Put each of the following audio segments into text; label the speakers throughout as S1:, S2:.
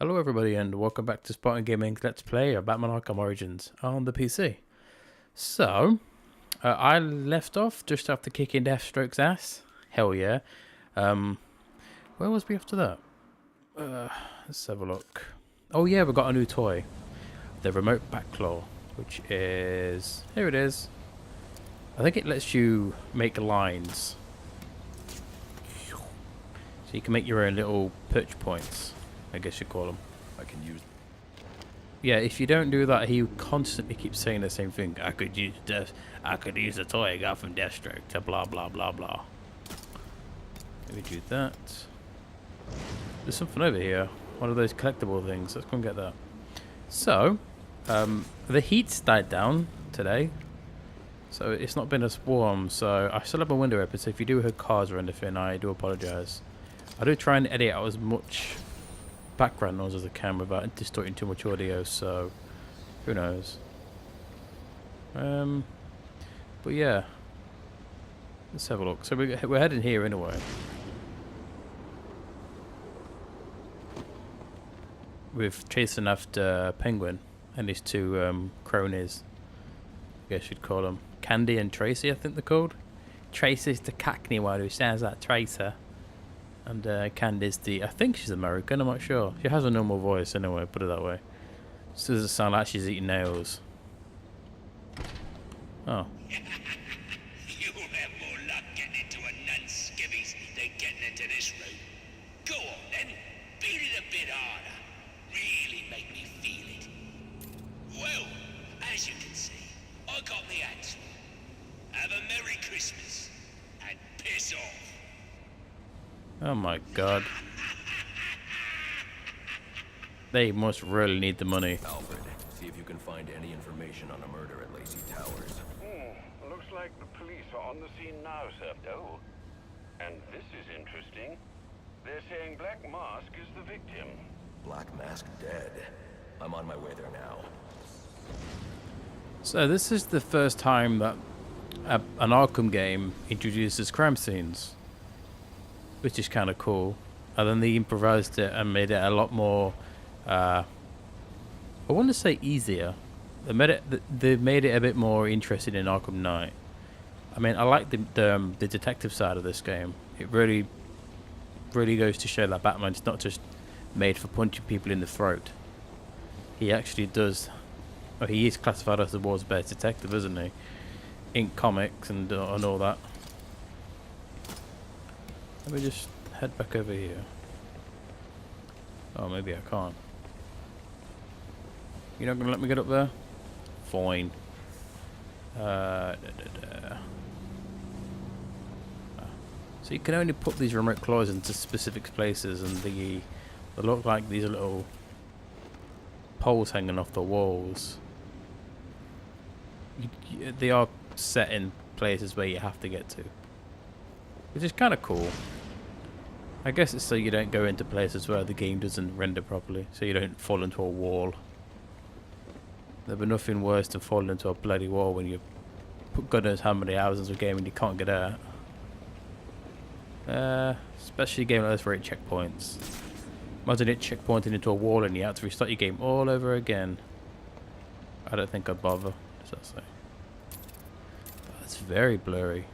S1: Hello everybody and welcome back to Spartan Gaming's Let's Play of Batman Arkham Origins on the PC. So, I left off just after kicking Deathstroke's ass. Hell yeah. Where was we after that? Let's have a look. Oh yeah, we got a new toy. The remote back claw, which is... here it is. I think it lets you make lines. So you can make your own little perch points, I guess you'd call them.
S2: I can use.
S1: Yeah, if you don't do that, he constantly keeps saying the same thing. I could use a toy I got from Deathstroke to blah blah blah blah. Let me do that. There's something over here. One of those collectible things. Let's go and get that. So, the heat's died down today. So it's not been as warm. So I still have my window open. So if you do hear cars or anything, I do apologise. I do try and edit out as much background noise as I can without distorting too much audio, so who knows. But yeah, let's have a look. So we're heading here anyway. We're chasing after Penguin and his two cronies, I guess you'd call them. Candy and Tracy, I think they're called. Tracy's the Cockney one who sounds like Tracer. And Candy's the... I think she's American, I'm not sure. She has a normal voice anyway, put it that way. Just doesn't sound like she's eating nails. Oh.
S3: You'll have more luck getting into a nun's skivvies than getting into this room. Go on then, beat it a bit harder. Really make me feel it. Well, as you can see, I got the answer. Have a Merry Christmas and piss off.
S1: Oh my god. They must really need the money.
S2: Alfred, see if you can find any information on a murder at Lacey Towers.
S4: Looks like the police are on the scene now, sir. Oh, and this is interesting. They're saying Black Mask is the victim.
S2: Black Mask dead. I'm on my way there now.
S1: So this is the first time that an Arkham game introduces crime scenes, which is kind of cool. And then they improvised it and made it a lot more, I want to say easier. They made it a bit more interesting in Arkham Knight. I mean, I like the detective side of this game. It really goes to show that Batman's not just made for punching people in the throat. He actually does, or he is classified as the world's best detective, isn't he? In comics and all that. Let me just head back over here. Oh, maybe I can't. You're not gonna let me get up there? Fine. So you can only put these remote claws into specific places, and they look like these little poles hanging off the walls. They are set in places where you have to get to, which is kind of cool. I guess it's so you don't go into places where the game doesn't render properly, so you don't fall into a wall. There'd be nothing worse than falling into a bloody wall when you put God knows how many hours into a game and you can't get out. Especially a game like this where it checkpoints. Imagine it checkpointing into a wall and you have to restart your game all over again. I don't think I'd bother, does that say? That's very blurry.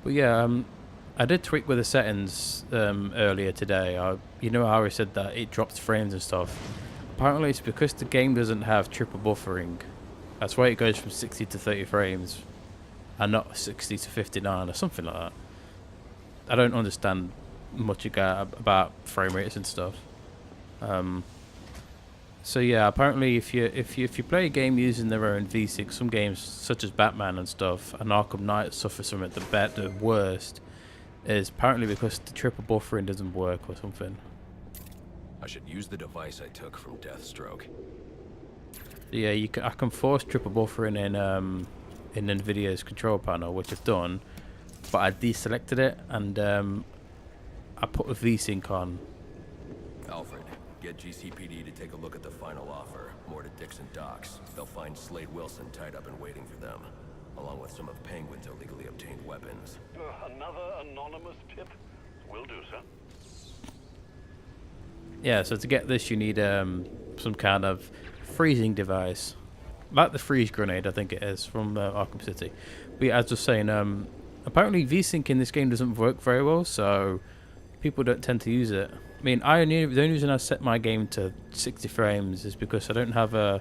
S1: But yeah, I did tweak with the settings earlier today. You know how I said that it drops frames and stuff. Apparently it's because the game doesn't have triple buffering. That's why it goes from 60 to 30 frames and not 60 to 59 or something like that. I don't understand much about frame rates and stuff. So yeah, apparently if you play a game using their own V6, some games such as Batman and stuff, and Arkham Knight suffers from it the worst, is apparently because the triple buffering doesn't work or something.
S2: I should use the device I took from Deathstroke.
S1: Yeah, I can force triple buffering in NVIDIA's control panel, which I've done, but I deselected it and I put a VSync on.
S2: Alfred, get GCPD to take a look at the final offer. More to Dixon Docks. They'll find Slade Wilson tied up and waiting for them, along with some of Penguin's illegally obtained weapons.
S4: Another anonymous tip? Will do, sir.
S1: Yeah, so to get this you need some kind of freezing device. Like the freeze grenade, I think it is, from Arkham City. But yeah, as I was saying, apparently VSync in this game doesn't work very well, so people don't tend to use it. I mean, the only reason I set my game to 60 frames is because I don't have a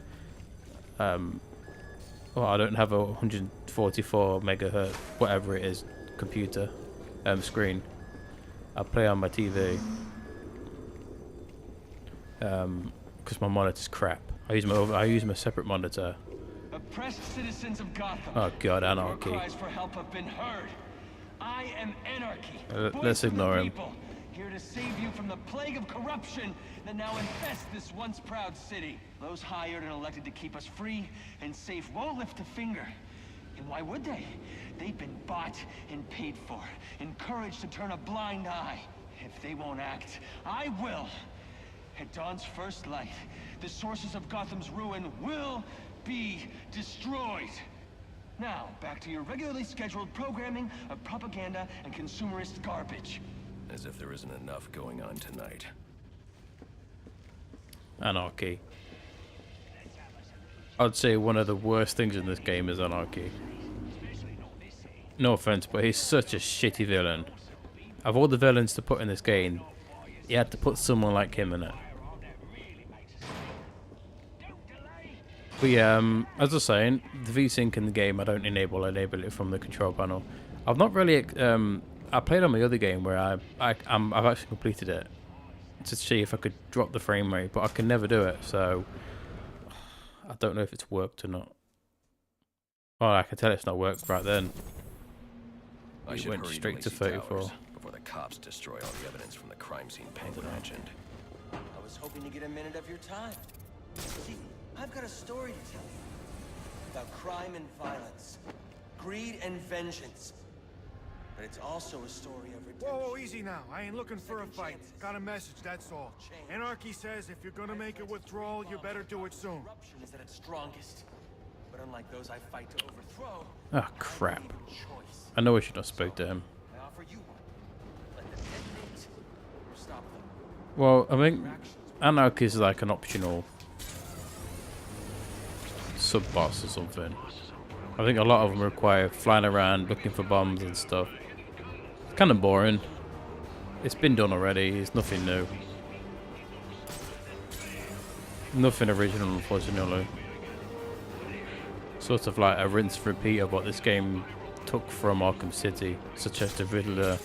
S1: I don't have a 144 megahertz, whatever it is, computer screen. I play on my TV because my monitor's crap. I use my separate monitor.
S5: Oppressed citizens of Gotham.
S1: Oh God, anarchy.
S5: Your cries for help have been heard. I am Anarchy.
S1: Let's
S5: Voice of the
S1: ignore him.
S5: people, here to save you from the plague of corruption that now infests this once proud city. Those hired and elected to keep us free and safe won't lift a finger. And why would they? They've been bought and paid for, encouraged to turn a blind eye. If they won't act, I will. At dawn's first light, the sources of Gotham's ruin will be destroyed. Now, back to your regularly scheduled programming of propaganda and consumerist garbage.
S2: As if there isn't enough going on tonight.
S1: Anarchy. I'd say one of the worst things in this game is Anarchy. No offense, but he's such a shitty villain. Of all the villains to put in this game, you had to put someone like him in it. But yeah, as I was saying, the VSync in the game, I don't enable it from the control panel. I've not really, I played on my other game where I've actually completed it to see if I could drop the frame rate, but I can never do it, so I don't know if it's worked or not. Oh, I can tell it's not worked right then. It went straight to 34.
S2: Before the cops destroy all the evidence from the crime scene Penguin mentioned.
S6: I was hoping to get a minute of your time. See, I've got a story to tell you. About crime and violence. Greed and vengeance. But it's also a story of redemption.
S7: Whoa, easy now. I ain't looking for a fight. Got a message, that's all. Anarchy says if you're gonna make a withdrawal, you better do it soon.
S6: Corruption is at its strongest. But unlike those I fight to overthrow,
S1: Oh crap.
S6: I give you choice.
S1: I know I should have spoke to him.
S6: I offer you one. Let them detonate or stop them.
S1: Well, I mean, Anarchy is like an optional sub-boss or something. I think a lot of them require flying around looking for bombs and stuff. It's kind of boring. It's been done already. It's nothing new. Nothing original, unfortunately. Sort of like a rinse and repeat of what this game took from Arkham City, such as the Riddler,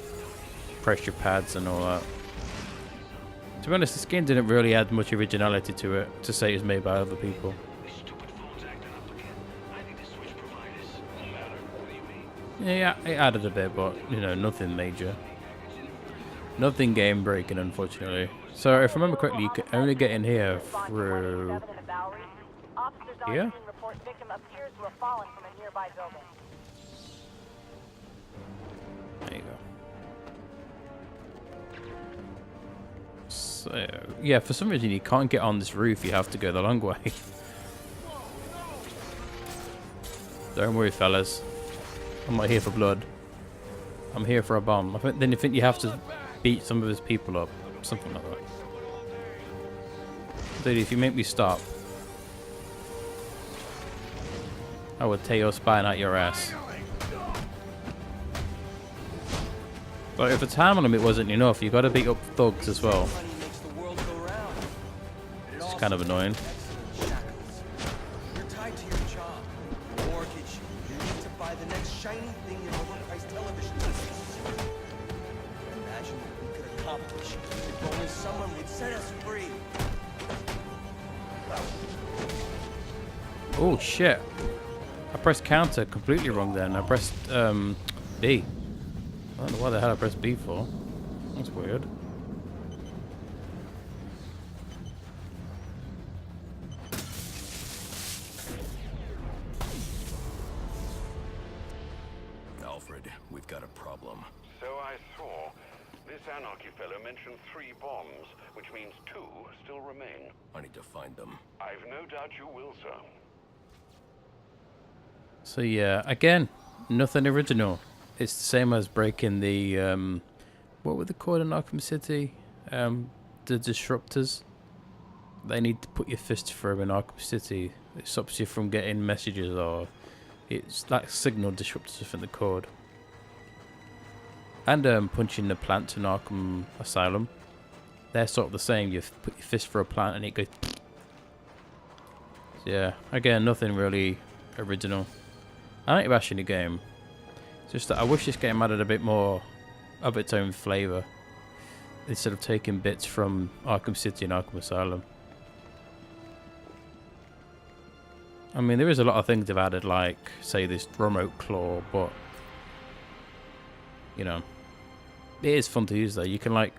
S1: pressure pads and all that. To be honest, this game didn't really add much originality to it, to say it was made by other people. Yeah, it added a bit, but, you know, nothing major. Nothing game breaking, unfortunately. So, if I remember correctly, you can only get in here through here? There you go. So, yeah, for some reason you can't get on this roof, you have to go the long way. Don't worry, fellas. I'm not here for blood. I'm here for a bomb. Then you think you have to beat some of his people up. Something like that. Dude, if you make me stop, I will tear your spine out your ass. But if the time limit wasn't enough, you gotta beat up thugs as well.
S6: Money makes the world go round.
S1: It's kind of annoying.
S6: You're tied to your job, mortgage. You need to buy the next shiny thing your overpriced television sees. Imagine what we could accomplish if only someone would set us free.
S1: Oh shit. I pressed counter completely wrong then. I pressed B. I don't know why the hell I pressed B for. That's weird.
S2: Alfred, we've got a problem.
S4: So I saw. This Anarchy fellow mentioned 3 bombs, which means 2 still remain.
S2: I need to find them.
S4: I've no doubt you will, sir.
S1: So yeah, again, nothing original. It's the same as breaking the what were they called in Arkham City? The the disruptors. They need to put your fist through in Arkham City. It stops you from getting messages, or it's like signal disruptors from the code. And punching the plants in Arkham Asylum. They're sort of the same. You put your fist through a plant and it goes. So yeah, again, nothing really original. I ain't bashing the game. It's just that I wish this game added a bit more of its own flavour, instead of taking bits from Arkham City and Arkham Asylum. I mean, there is a lot of things they've added, like, say, this remote claw, but, you know, it is fun to use, though. You can, like,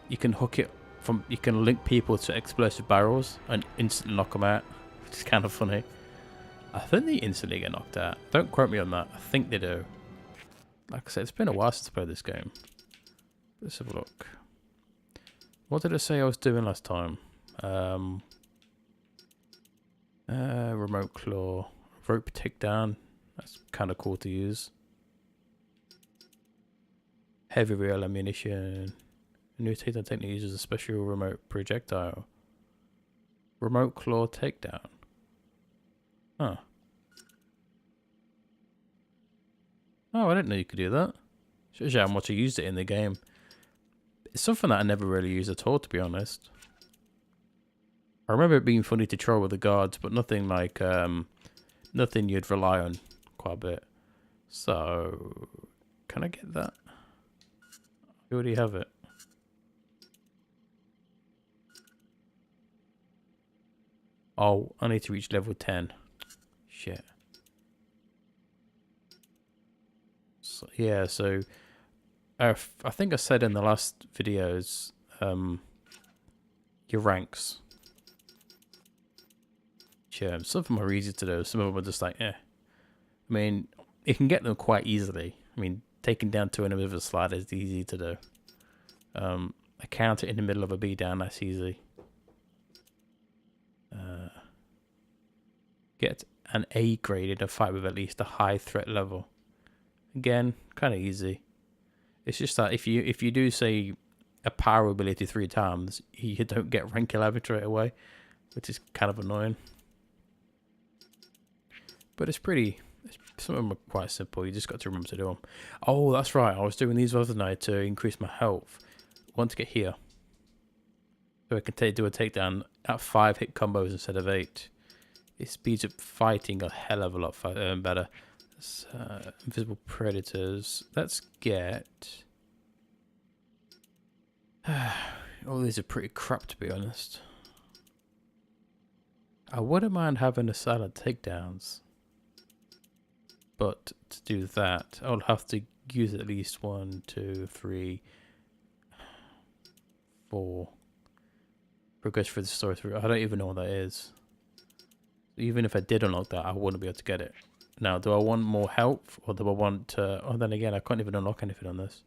S1: you can hook it from, you can link people to explosive barrels and instantly knock them out, which is kind of funny. I think they instantly get knocked out. Don't quote me on that. I think they do. Like I said, it's been a while since I played this game. Let's have a look. What did I say I was doing last time? Remote claw. Rope takedown. That's kind of cool to use. Heavy rail ammunition. A new takedown technique uses a special remote projectile. Remote claw takedown. Huh. Oh, I didn't know you could do that. Shows you how much I used it in the game. It's something that I never really used at all, to be honest. I remember it being funny to troll with the guards, but nothing like, nothing you'd rely on quite a bit. So, can I get that? I already have it. Oh, I need to reach level 10. Shit. So, yeah, so I think I said in the last videos, your ranks. Sure, some of them are easy to do, some of them are just like, eh. I mean, you can get them quite easily. I mean, taking down 2 enemies with a slider is easy to do. A counter in the middle of a beatdown, that's easy. Get an A grade in a fight with at least a high threat level. Again, kind of easy. It's just that if you do say a power ability 3 times, you don't get rank 11 straight away, which is kind of annoying. But it's pretty. Some of them are quite simple. You just got to remember to do them. Oh, that's right. I was doing these the other night to increase my health. I want to get here, so I can do a takedown at 5 hit combos instead of 8. It speeds up fighting a hell of a lot better. Invisible predators. Let's get. All these are pretty crap, to be honest. I wouldn't mind having a silent takedowns, but to do that, I'll have to use at least 1, 2, 3, 4. Progress through the story through. I don't even know what that is. Even if I did unlock that, I wouldn't be able to get it. Now, do I want more health, or do I want to... Oh, then again, I can't even unlock anything on this.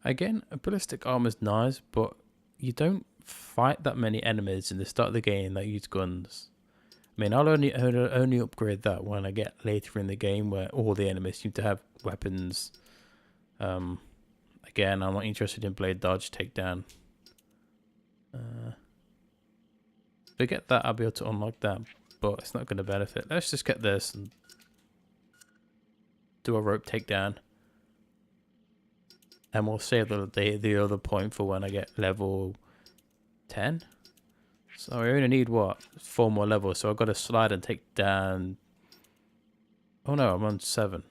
S1: Again, a ballistic armor is nice, but you don't fight that many enemies in the start of the game that use guns. I mean, I'll only upgrade that when I get later in the game, where all the enemies seem to have weapons. Again, I'm not interested in blade dodge, takedown. Forget that, I'll be able to unlock that, but it's not going to benefit. Let's just get this and do a rope takedown, and we'll save the other point for when I get level 10. So I only need what, 4 more levels, so I've got to slide and take down. Oh no, I'm on 7.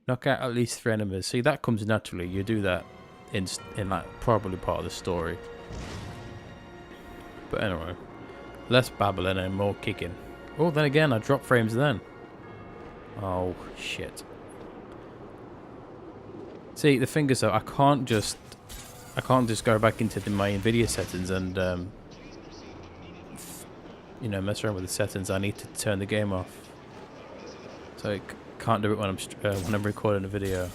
S1: Knock out at least 3 enemies. See, that comes naturally. You do that in like probably part of the story. But anyway, less babbling and more kicking. Oh, then again, I drop frames then. Oh shit. See, the thing is though, I can't just go back into my NVIDIA settings and you know, mess around with the settings. I need to turn the game off. So I can't do it when I'm recording a video.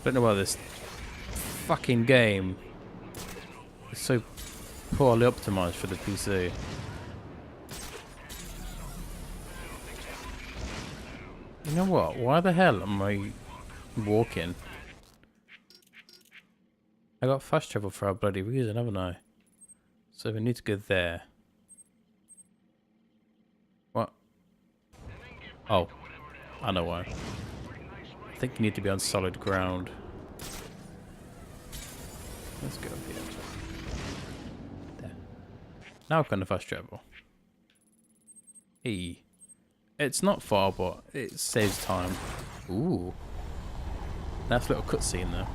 S1: I don't know why this fucking game is so poorly optimized for the PC. You know what? Why the hell am I walking? I got fast travel for a bloody reason, haven't I? So we need to go there. What? Oh, I know why. I think you need to be on solid ground. Let's go up here. There. Now I can fast travel. E. It's not far, but it saves time. Ooh. Nice little cutscene there.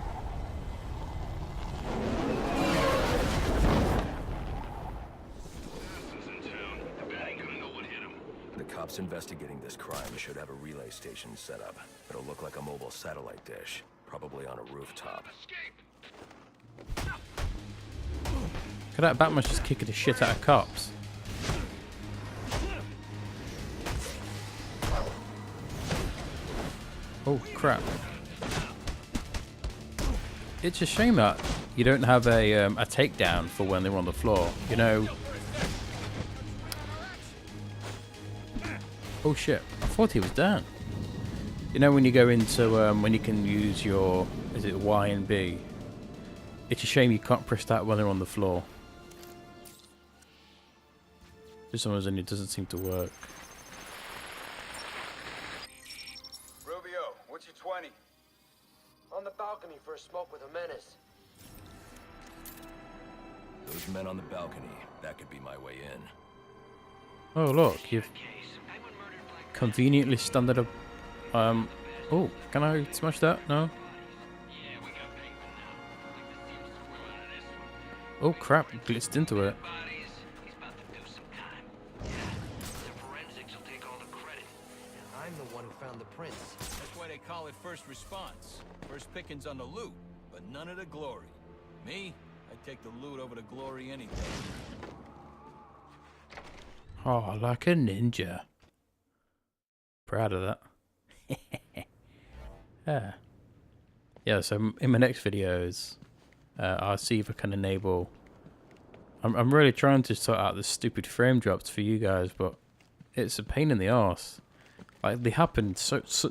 S2: The cops investigating this crime should have a relay station set up. It'll look like a mobile satellite dish, probably on a rooftop.
S1: Look at that Batman's just kicking the shit out of cops. Oh crap. It's a shame that you don't have a takedown for when they're on the floor. You know. Oh shit! I thought he was down. You know when you go into when you can use your Y and B. It's a shame you can't press that when they're on the floor. For some reason it doesn't seem to work.
S8: Rubio, what's your 20?
S6: On the balcony for a smoke with a menace.
S2: Those men on the balcony, that could be my way in.
S1: Oh look, you've conveniently standed up. Oh, can I smash that? No. Oh crap! Blitzed into it.
S6: I'm the one who found the prints.
S9: That's why they call it first response. First pickings on the loot, but none of the glory. Me, I'd take the loot over the glory any day.
S1: Oh, like a ninja. Proud of that. Yeah. Yeah, so in my next videos, I'll see if I can enable... I'm really trying to sort out the stupid frame drops for you guys, but it's a pain in the arse. Like, they happen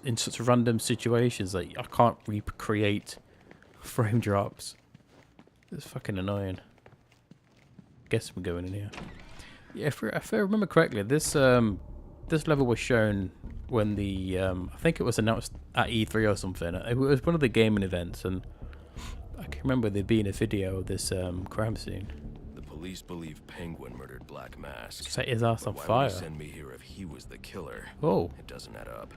S1: in such random situations that I can't recreate frame drops. It's fucking annoying. Guess I'm going in here. Yeah, if I remember correctly, this level was shown when the I think it was announced at E3 or something. It was one of the gaming events, and I can remember there being a video of this crime scene.
S2: The police believe Penguin murdered Black Mask.
S1: Set his ass on
S2: Why would
S1: fire.
S2: he send me here if he was the killer?
S1: Oh.
S2: It doesn't add up.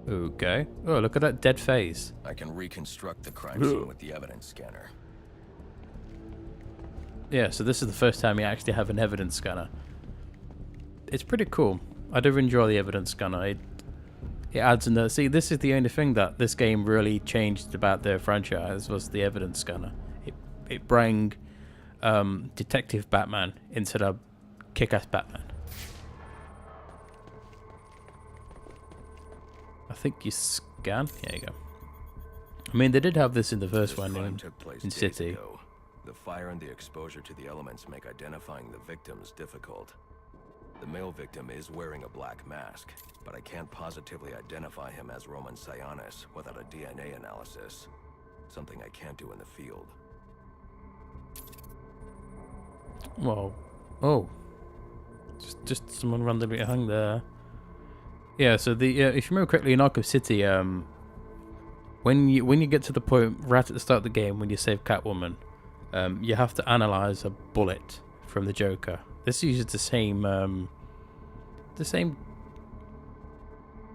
S1: Okay. Oh, look at that dead face.
S2: I can reconstruct the crime scene with the evidence scanner.
S1: Yeah, so this is the first time you actually have an evidence scanner. It's pretty cool. I do enjoy the evidence scanner. It adds in the... See, this is the only thing that this game really changed about the franchise, was the evidence scanner. It brought Detective Batman instead of Kick-Ass Batman. I think you scan? There you go. I mean, they did have this in the first one in City.
S2: Ago. The fire and the exposure to the elements make identifying the victims difficult. The male victim is wearing a black mask, but I can't positively identify him as Roman Sionis without a DNA analysis. Something I can't do in the field.
S1: Well, oh, just someone randomly hung there. Yeah, so the if you remember correctly, in Arkham City, when you get to the point right at the start of the game when you save Catwoman, you have to analyze a bullet from the Joker. This uses the same I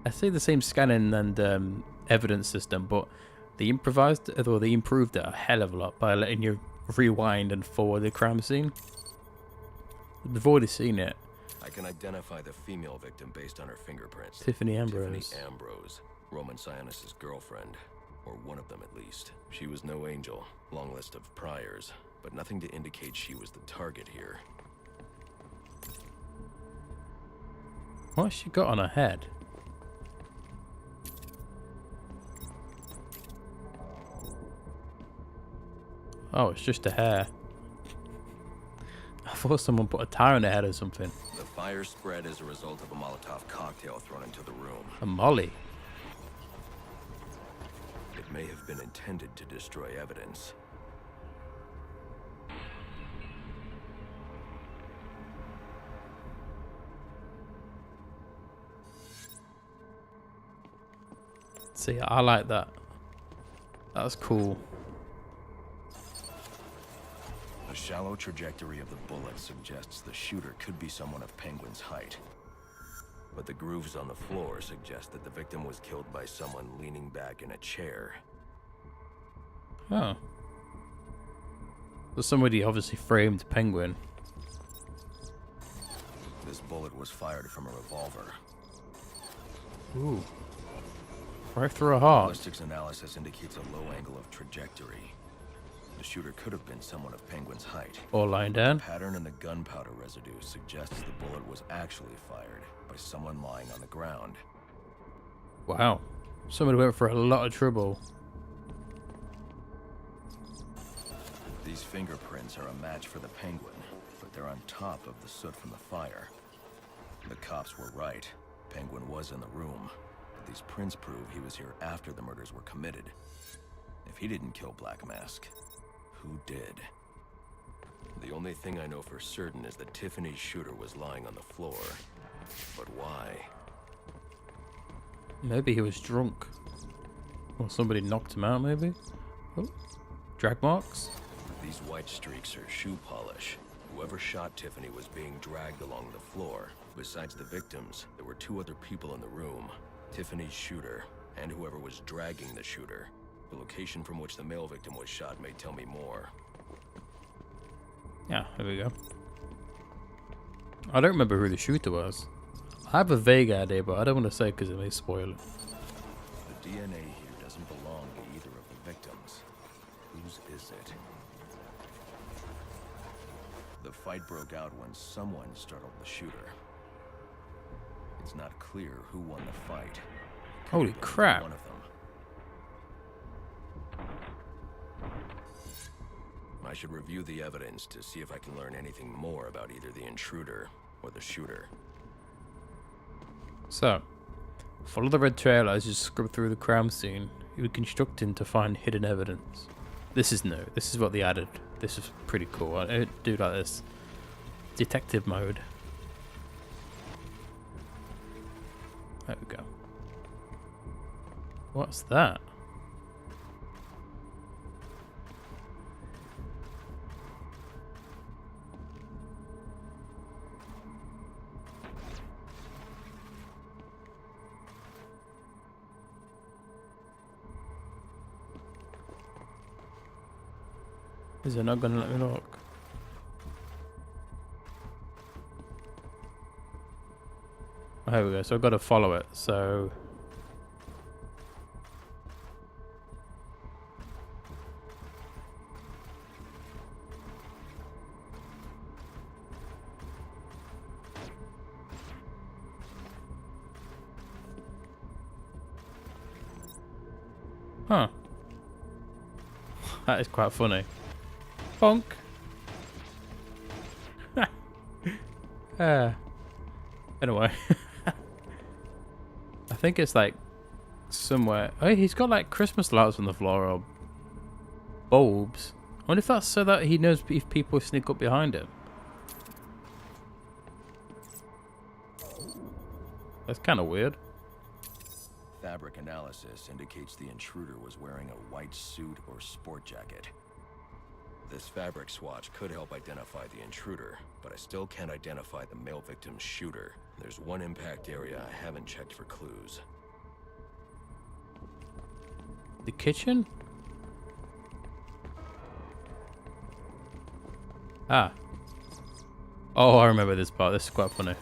S1: say the same scanning and evidence system, but they improved it a hell of a lot by letting you rewind and forward the crime scene. We've already seen it.
S2: I can identify the female victim based on her fingerprints.
S1: Tiffany Ambrose.
S2: Tiffany Ambrose, Roman Sionis' girlfriend, or one of them at least. She was no angel, long list of priors, but nothing to indicate she was the target here.
S1: What's she got on her head? Oh, it's just a hair. I thought someone put a tire on their head or something.
S2: The fire spread as a result of a Molotov cocktail thrown into the room.
S1: A molly.
S2: It may have been intended to destroy evidence.
S1: See, I like that. That was cool.
S2: The shallow trajectory of the bullet suggests the shooter could be someone of Penguin's height. But the grooves on the floor suggest that the victim was killed by someone leaning back in a chair.
S1: Oh. So somebody obviously framed Penguin.
S2: This bullet was fired from a revolver.
S1: Ooh. Right through a heart.
S2: Ballistics analysis indicates a low angle of trajectory. The shooter could have been someone of Penguin's height.
S1: Or lying down.
S2: The pattern in the gunpowder residue suggests the bullet was actually fired by someone lying on the ground.
S1: Wow. Somebody went for a lot of trouble.
S2: These fingerprints are a match for the Penguin, but they're on top of the soot from the fire. The cops were right. Penguin was in the room. But these prints prove he was here after the murders were committed. If he didn't kill Black Mask, who did? The only thing I know for certain is that Tiffany's shooter was lying on the floor. But why?
S1: Maybe he was drunk. Or somebody knocked him out, maybe? Oh. Drag marks?
S2: These white streaks are shoe polish. Whoever shot Tiffany was being dragged along the floor. Besides the victims, there were two other people in the room. Tiffany's shooter, and whoever was dragging the shooter. The location from which the male victim was shot may tell me more.
S1: Yeah, there we go. I don't remember who the shooter was. I have a vague idea, but I don't want to say because it may spoil it.
S2: The DNA here doesn't belong to either of the victims. Whose is it? The fight broke out when someone startled the shooter. It's not clear who won the fight.
S1: Holy crap.
S2: One of them. I should review the evidence to see if I can learn anything more about either the intruder or the shooter.
S1: So, follow the red trail as you scrub through the crime scene. You're constructing to find hidden evidence. This is new. This is what they added. This is pretty cool. I do like this. Detective mode. There we go. What's that? Is it not gonna let me look? Oh, here we go. So I've got to follow it. So huh. That is quite funny. Bonk. Anyway. I think it's like somewhere. Oh, he's got like Christmas lights on the floor or bulbs. I wonder if that's so that he knows if people sneak up behind him. That's kind of weird.
S2: Fabric analysis indicates the intruder was wearing a white suit or sport jacket. This fabric swatch could help identify the intruder, but I still can't identify the male victim's shooter. There's one impact area I haven't checked for clues.
S1: The kitchen? Ah. Oh, I remember this part. This is quite funny.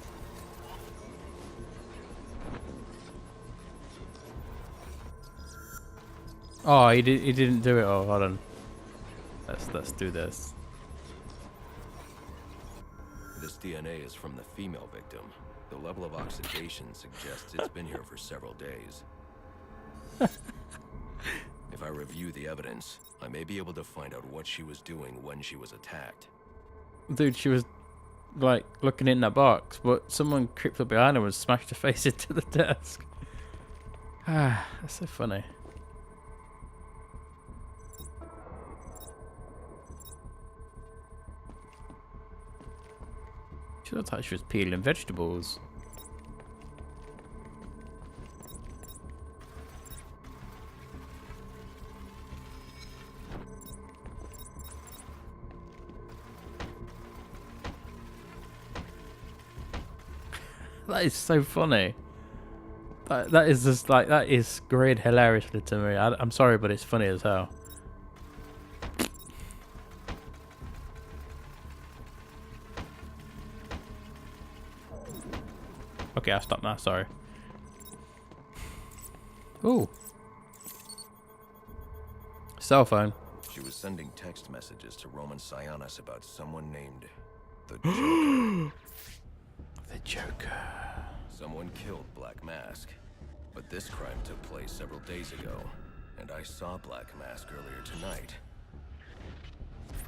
S1: Oh, he didn't do it. Oh, hold on. Let's do this.
S2: This DNA is from the female victim. The level of oxidation suggests it's been here for several days. If I review the evidence, I may be able to find out what she was doing when she was attacked.
S1: Dude, she was like looking in that box, but someone creeped up behind him and smashed her face into the desk. Ah, that's so funny. She looked like she was peeling vegetables. That is so funny. That is just like, that is great hilariously to me. I'm sorry, but it's funny as hell. Okay, I'll stop now, sorry. Ooh. Cell phone.
S2: She was sending text messages to Roman Sionis about someone named the Joker.
S1: The Joker.
S2: Someone killed Black Mask, but this crime took place several days ago, and I saw Black Mask earlier tonight.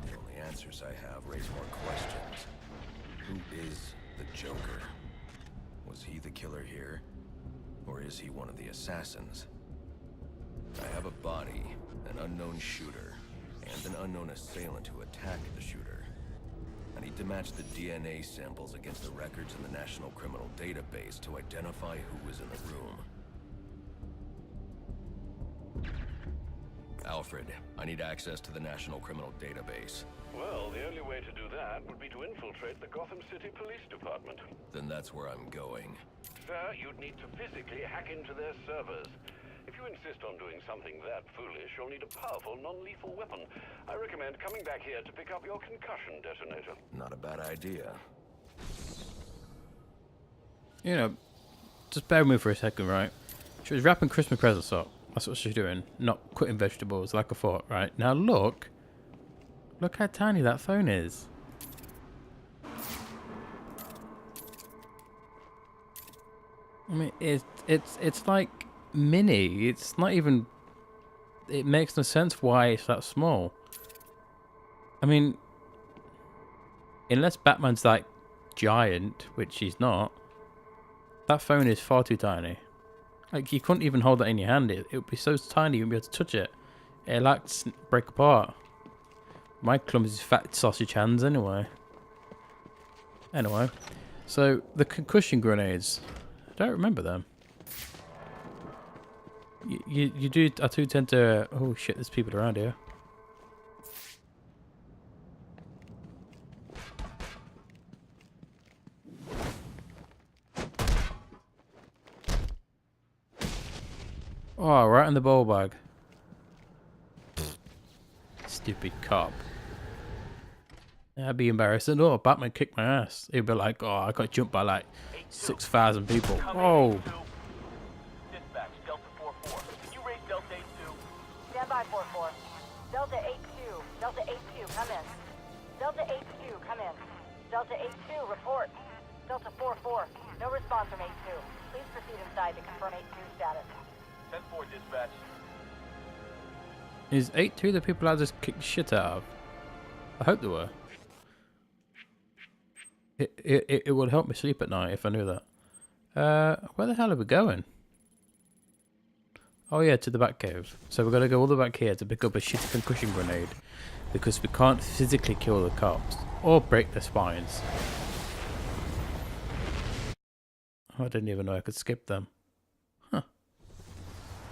S2: The only answers I have raise more questions. Who is the Joker? Was he the killer here? Or is he one of the assassins? I have a body, an unknown shooter, and an unknown assailant who attacked the shooter. I need to match the DNA samples against the records in the National Criminal Database to identify who was in the room. Alfred, I need access to the National Criminal Database.
S4: Well, the only way to do that would be to infiltrate the Gotham City Police Department.
S2: Then that's where I'm going.
S4: Sir, you'd need to physically hack into their servers. If you insist on doing something that foolish, you'll need a powerful, non-lethal weapon. I recommend coming back here to pick up your concussion detonator.
S2: Not a bad idea.
S1: You know, just bear with me for a second, right? She was wrapping Christmas presents up. That's what she's doing. Not cutting vegetables like I thought, right? Now look. Look how tiny that phone is. I mean, it's like mini. It's not even. It makes no sense why it's that small. I mean, unless Batman's like giant, which he's not, that phone is far too tiny. Like, you couldn't even hold that in your hand. It would be so tiny you wouldn't be able to touch it. It'll like break apart. My clumsy fat sausage hands anyway. Anyway, so the concussion grenades. I don't remember them. You do. I do tend to. Oh shit! There's people around here. Oh, right in the ball bag. Stupid cop. That'd be embarrassing. Oh, Batman kicked my ass. He'd be like, oh, I got jumped by like 6,000 people. Oh.
S8: Dispatch, Delta 4-4. Can you raise Delta 8-2? Stand by 4-4. Delta 8-2. Delta 8-2, come in. Delta 8-2, come in. Delta 8-2, report. Delta 4-4, no response from 8-2. Please proceed inside to confirm 8-2 status. 10-4, dispatch.
S1: Is 8-2 the people I just kicked the shit out of? I hope they were. It would help me sleep at night if I knew that. Where the hell are we going? Oh yeah, to the Batcave. So we're gonna go all the way back here to pick up a shitty concussion grenade, because we can't physically kill the cops or break their spines. Oh, I didn't even know I could skip them. Huh.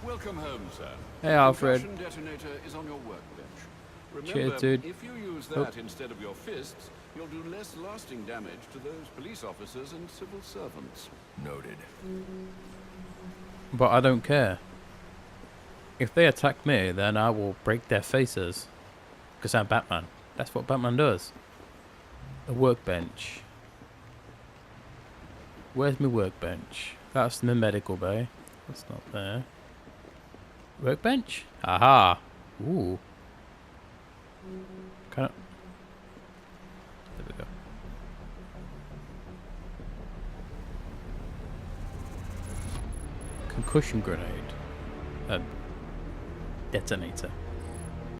S9: Welcome home, sir.
S1: Hey, Alfred.
S9: Concussion detonator is on your workbench. Remember,
S1: Cheers, dude.
S9: if you use that instead of your fists, you'll do less lasting damage to those police officers and civil servants.
S2: Noted.
S1: But I don't care. If they attack me, then I will break their faces. Because I'm Batman. That's what Batman does. A workbench. Where's my workbench? That's the medical bay. That's not there. Workbench? Aha! Ooh. Can I... There we go. Concussion grenade. Detonator.